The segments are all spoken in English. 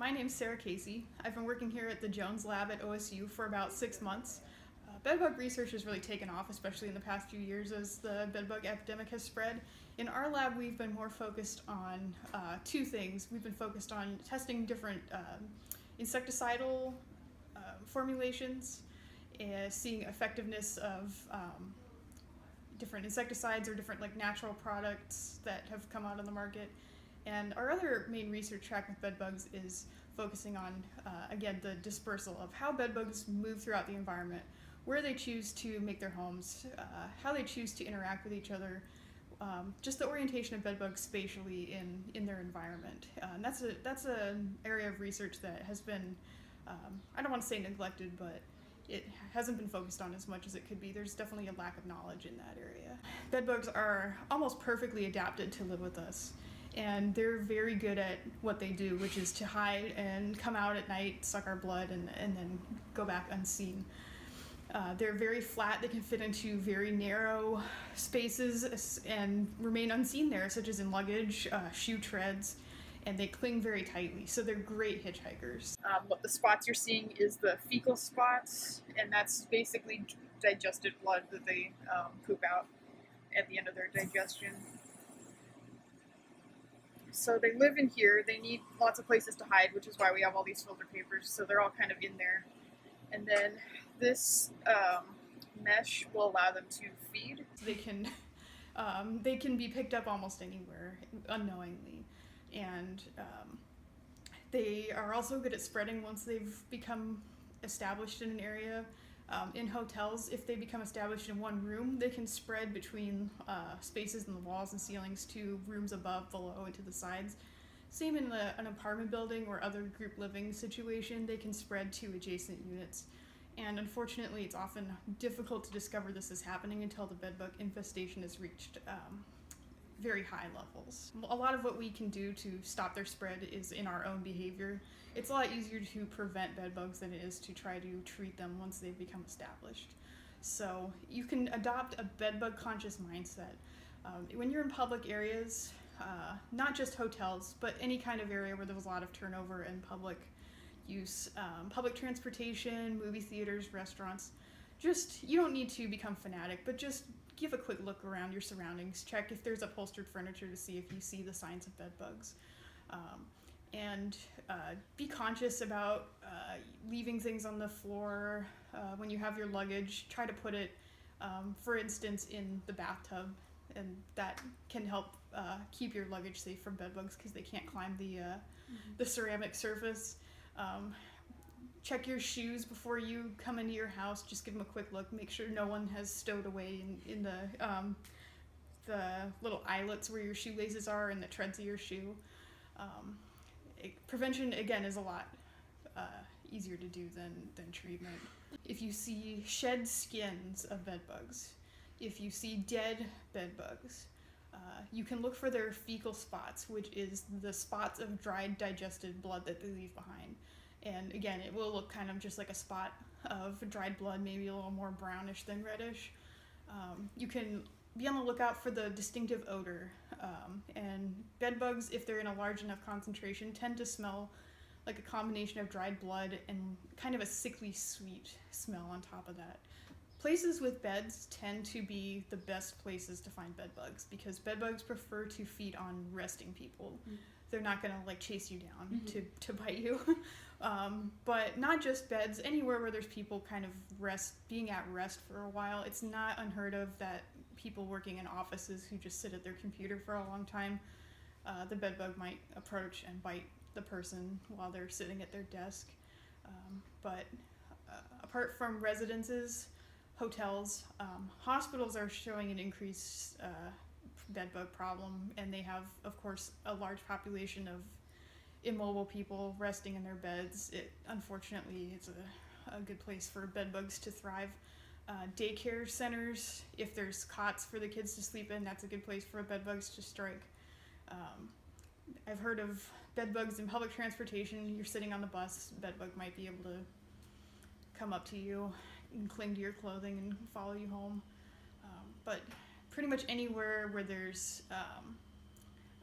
My name's Sarah Casey. I've been working here at the Jones Lab at OSU for about 6 months. Bedbug research has really taken off, especially in the past few years as the bedbug epidemic has spread. In our lab, we've been more focused on two things. We've been focused on testing different insecticidal formulations, seeing effectiveness of different insecticides or different natural products that have come out on the market. And our other main research track with bedbugs is focusing on, again, the dispersal of how bedbugs move throughout the environment, where they choose to make their homes, how they choose to interact with each other, just the orientation of bedbugs spatially in their environment. And that's an area of research that has been, I don't want to say neglected, but it hasn't been focused on as much as it could be. There's definitely a lack of knowledge in that area. Bedbugs are almost perfectly adapted to live with us. And they're very good at what they do, which is to hide and come out at night, suck our blood, and then go back unseen. They're very flat. They can fit into very narrow spaces and remain unseen there, such as in luggage, shoe treads, and they cling very tightly. So they're great hitchhikers. What the spots you're seeing is the fecal spots, and that's basically digested blood that they poop out at the end of their digestion. So they live in here. They need lots of places to hide, which is why we have all these filter papers. So they're all kind of in there. And then this mesh will allow them to feed. They can be picked up almost anywhere unknowingly. And they are also good at spreading once they've become established in an area. In hotels, if they become established in one room, they can spread between spaces in the walls and ceilings to rooms above, below, and to the sides. Same in an apartment building or other group living situation, they can spread to adjacent units. And unfortunately, it's often difficult to discover this is happening until the bedbug infestation has reached very high levels. A lot of what we can do to stop their spread is in our own behavior. It's a lot easier to prevent bedbugs than it is to try to treat them once they've become established. So you can adopt a bedbug conscious mindset. When you're in public areas, not just hotels, but any kind of area where there's a lot of turnover and public use, public transportation, movie theaters, restaurants, you don't need to become fanatic, but just give a quick look around your surroundings. Check if there's upholstered furniture to see if you see the signs of bedbugs. And be conscious about leaving things on the floor. When you have your luggage, try to put it, for instance, in the bathtub, and that can help keep your luggage safe from bedbugs because they can't climb the ceramic surface. Check your shoes before you come into your house. Just give them a quick look. Make sure no one has stowed away in the little eyelets where your shoelaces are and the treads of your shoe. Prevention, again, is a lot easier to do than treatment. If you see shed skins of bedbugs, if you see dead bedbugs, you can look for their fecal spots, which is the spots of dried, digested blood that they leave behind. And again, it will look kind of just like a spot of dried blood, maybe a little more brownish than reddish. You can be on the lookout for the distinctive odor. And bedbugs, if they're in a large enough concentration, tend to smell like a combination of dried blood and kind of a sickly sweet smell on top of that. Places with beds tend to be the best places to find bedbugs because bedbugs prefer to feed on resting people. Mm-hmm. They're not going to chase you down to bite you. But not just beds, anywhere where there's people kind of being at rest for a while. It's not unheard of that people working in offices who just sit at their computer for a long time, the bedbug might approach and bite the person while they're sitting at their desk. But apart from residences, hotels, hospitals are showing an increased bedbug problem, and they have, of course, a large population of immobile people resting in their beds. Unfortunately, it's a good place for bedbugs to thrive. Daycare centers, if there's cots for the kids to sleep in, that's a good place for bedbugs to strike. I've heard of bedbugs in public transportation. You're sitting on the bus, bedbug might be able to come up to you and cling to your clothing and follow you home. But pretty much anywhere where there's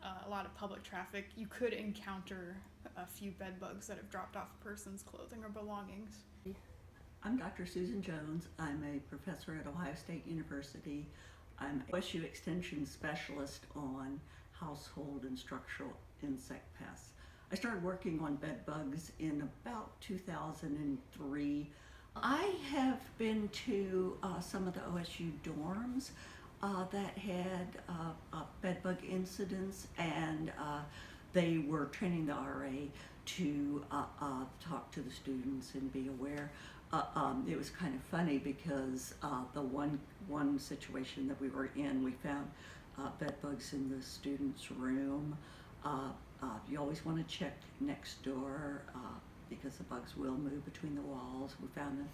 a lot of public traffic, you could encounter a few bed bugs that have dropped off a person's clothing or belongings. I'm Dr. Susan Jones. I'm a professor at Ohio State University. I'm a OSU Extension Specialist on household and structural insect pests. I started working on bed bugs in about 2003. I have been to some of the OSU dorms that had bed bug incidents, and they were training the RA to talk to the students and be aware. It was kind of funny because the one situation that we were in, we found bed bugs in the student's room. You always want to check next door because the bugs will move between the walls. We found them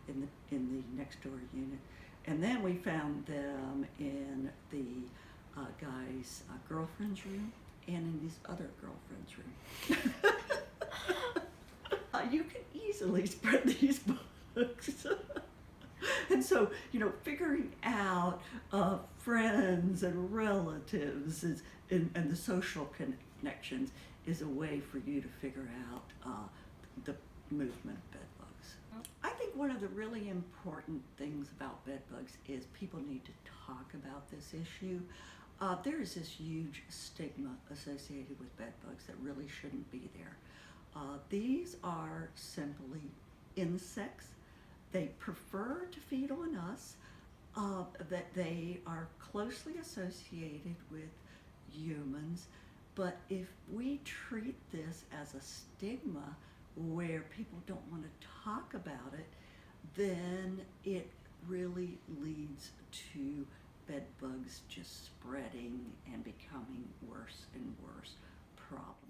in the next door unit, and then we found them in the guy's girlfriend's room and in his other girlfriend's room. You can easily spread these bugs. And so, figuring out friends and relatives and the social connections is a way for you to figure out the movement of bed bugs. I think one of the really important things about bed bugs is people need to talk about this issue. There is this huge stigma associated with bed bugs that really shouldn't be there. These are simply insects. They prefer to feed on us, that they are closely associated with humans, but if we treat this as a stigma where people don't want to talk about it, then it really leads to bed bugs just spreading and becoming worse and worse problems.